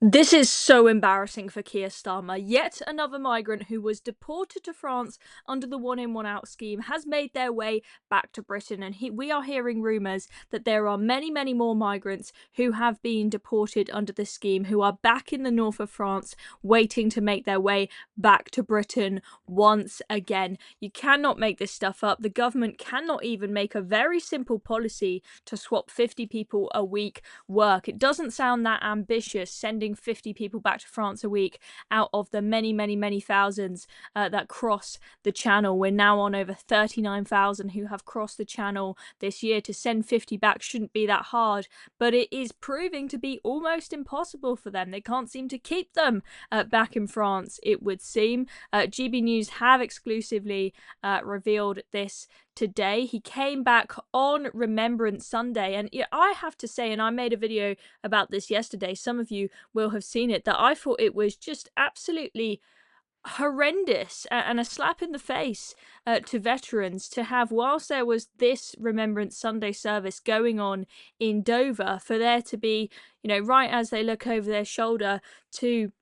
This is so embarrassing for Keir Starmer. Yet another migrant who was deported to France under the one in, one out scheme has made their way back to Britain. And we are hearing rumours that there are many, many more migrants who have been deported under this scheme who are back in the north of France waiting to make their way back to Britain once again. You cannot make this stuff up. The government cannot even make a very simple policy to swap 50 people a week work. It doesn't sound that ambitious, sending 50 people back to France a week out of the many, many, many thousands that cross the channel. We're now on over 39,000 who have crossed the channel this year. To send 50 back shouldn't be that hard, but it is proving to be almost impossible for them. They can't seem to keep them back in France, it would seem. GB News have exclusively revealed this today. He came back on Remembrance Sunday, and I have to say, and I made a video about this yesterday, some of you will have seen it, that I thought it was just absolutely horrendous and a slap in the face to veterans to have, whilst there was this Remembrance Sunday service going on in Dover, for there to be, right as they look over their shoulder to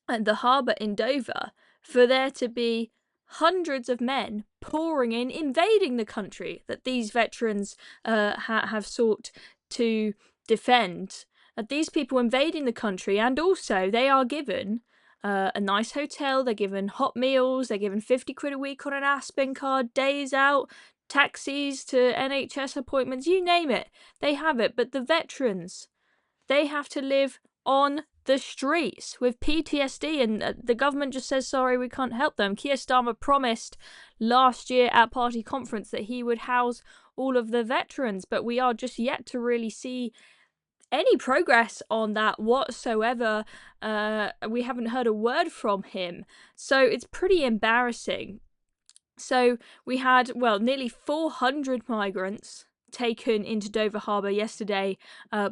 the harbour in Dover, for there to be hundreds of men pouring in, invading the country that these veterans have sought to defend. These people invading the country, and also they are given a nice hotel, they're given hot meals, they're given 50 quid a week on an Aspen card, days out, taxis to NHS appointments, you name it, they have it. But the veterans, they have to live on the streets with PTSD, and the government just says, sorry, we can't help them. Keir Starmer promised last year at party conference that he would house all of the veterans, but we are just yet to really see any progress on that whatsoever. We haven't heard a word from him, so it's pretty embarrassing. So we had, nearly 400 migrants taken into Dover Harbour yesterday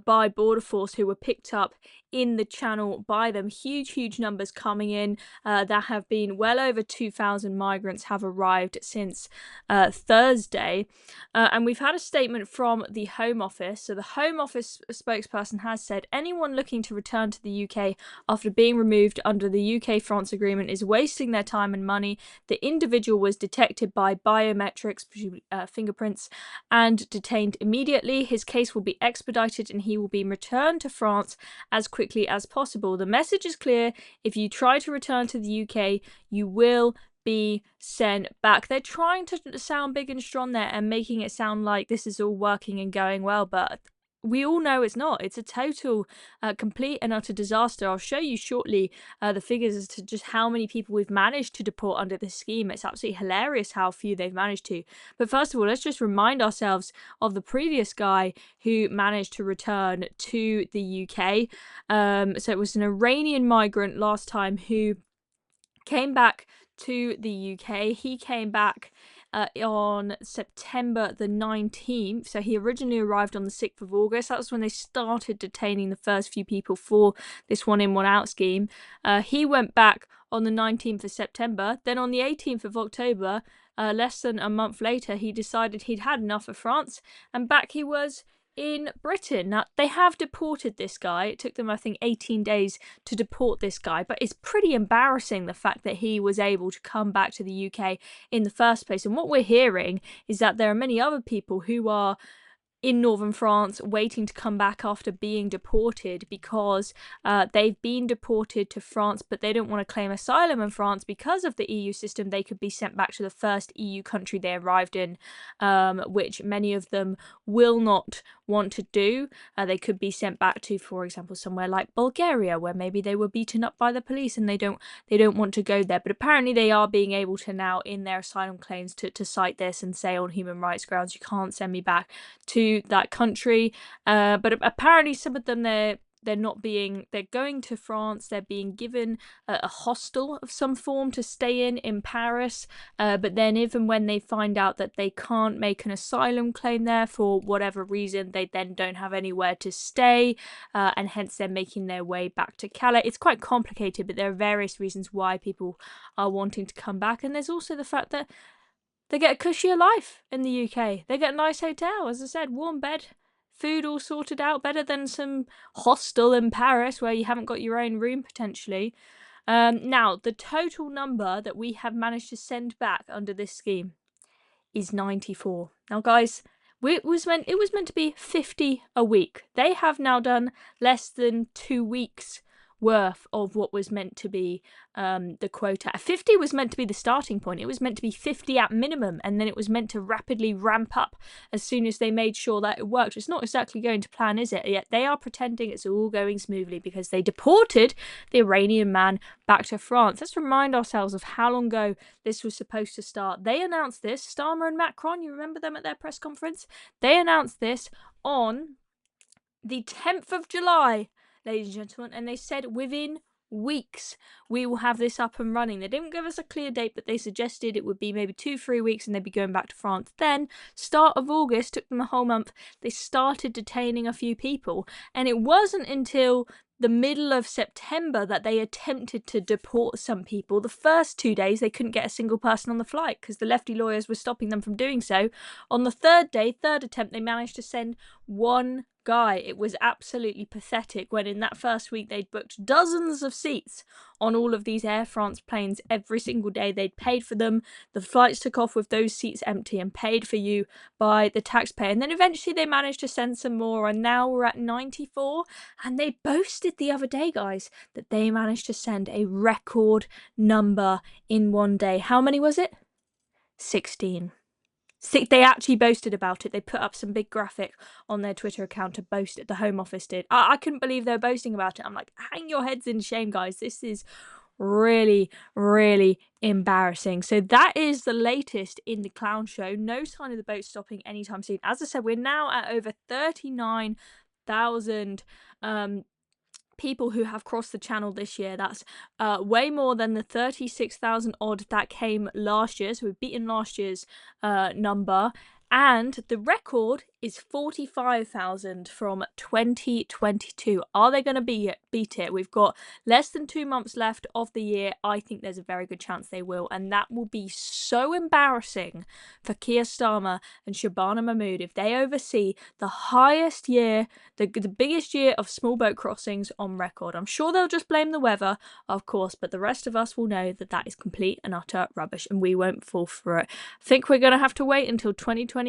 by Border Force, who were picked up in the channel by them. Huge numbers coming in. There have been well over 2,000 migrants have arrived since Thursday, and we've had a statement from the Home Office. So the Home Office spokesperson has said anyone looking to return to the UK after being removed under the UK-France agreement is wasting their time and money. The individual was detected by biometrics, fingerprints, and detained immediately. His case will be expedited and he will be returned to France as quickly as possible. The message is clear: if you try to return to the UK, you will be sent back. They're trying to sound big and strong there and making it sound like this is all working and going well, but we all know it's not. It's a total, complete and utter disaster. I'll show you shortly the figures as to just how many people we've managed to deport under this scheme. It's absolutely hilarious how few they've managed to. But first of all, let's just remind ourselves of the previous guy who managed to return to the UK. So it was an Iranian migrant last time who came back to the UK. He came back on September the 19th. So he originally arrived on the 6th of August. That was when they started detaining the first few people for this one in, one out scheme. He went back on the 19th of September. Then on the 18th of October, less than a month later, he decided he'd had enough of France, and back he was in Britain. Now, they have deported this guy. It took them, I think, 18 days to deport this guy, but it's pretty embarrassing the fact that he was able to come back to the UK in the first place. And what we're hearing is that there are many other people who are in northern France waiting to come back after being deported because they've been deported to France, but they don't want to claim asylum in France because of the EU system. They could be sent back to the first EU country they arrived in, which many of them will not want to do. They could be sent back to, for example, somewhere like Bulgaria, where maybe they were beaten up by the police and they don't want to go there. But apparently they are being able to now, in their asylum claims, to cite this and say on human rights grounds, you can't send me back to that country. But apparently some of them, they're going to France, they're being given a hostel of some form to stay in Paris, but then even when they find out that they can't make an asylum claim there for whatever reason, they then don't have anywhere to stay, and hence they're making their way back to Calais. It's quite complicated, but there are various reasons why people are wanting to come back, and there's also the fact that they get a cushier life in the UK. They get a nice hotel, as I said, warm bed, food all sorted out, better than some hostel in Paris where you haven't got your own room potentially. Now, the total number that we have managed to send back under this scheme is 94. Now, guys, it was meant to be 50 a week. They have now done less than 2 weeks worth of what was meant to be the quota. 50 was meant to be the starting point. It was meant to be 50 at minimum, and then it was meant to rapidly ramp up as soon as they made sure that it worked. It's not exactly going to plan, is it? Yet they are pretending it's all going smoothly because they deported the Iranian man back to France. Let's remind ourselves of how long ago this was supposed to start. They announced this, Starmer and Macron, you remember them at their press conference? They announced this on the 10th of July, ladies and gentlemen, and they said within weeks we will have this up and running. They didn't give us a clear date, but they suggested it would be maybe 2-3 weeks and they'd be going back to France. Then, start of August, took them a whole month, they started detaining a few people, and it wasn't until the middle of September that they attempted to deport some people. The first 2 days they couldn't get a single person on the flight because the lefty lawyers were stopping them from doing so. On the third day, third attempt, they managed to send one guy. It was absolutely pathetic when in that first week they'd booked dozens of seats on all of these Air France planes every single day. They'd paid for them. The flights took off with those seats empty and paid for you by the taxpayer. And then eventually they managed to send some more, and now we're at 94. And they boasted the other day, guys, that they managed to send a record number in one day. How many was it? 16. They actually boasted about it. They put up some big graphic on their Twitter account to boast it. The Home Office did. I couldn't believe they were boasting about it. I'm like, hang your heads in shame, guys. This is really, really embarrassing. So that is the latest in the clown show. No sign of the boat stopping anytime soon. As I said, we're now at over 39,000 people who have crossed the channel this year. That's way more than the 36,000 odd that came last year. So we've beaten last year's number. And the record is 45,000 from 2022. Are they going to beat it? We've got less than 2 months left of the year. I think there's a very good chance they will. And that will be so embarrassing for Keir Starmer and Shabana Mahmood if they oversee the highest year, the biggest year of small boat crossings on record. I'm sure they'll just blame the weather, of course, but the rest of us will know that that is complete and utter rubbish and we won't fall for it. I think we're going to have to wait until 2029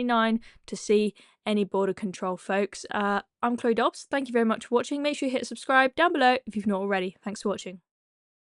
to see any border control, folks. I'm Chloe Dobbs. Thank you very much for watching. Make sure you hit subscribe down below if you've not already. Thanks for watching.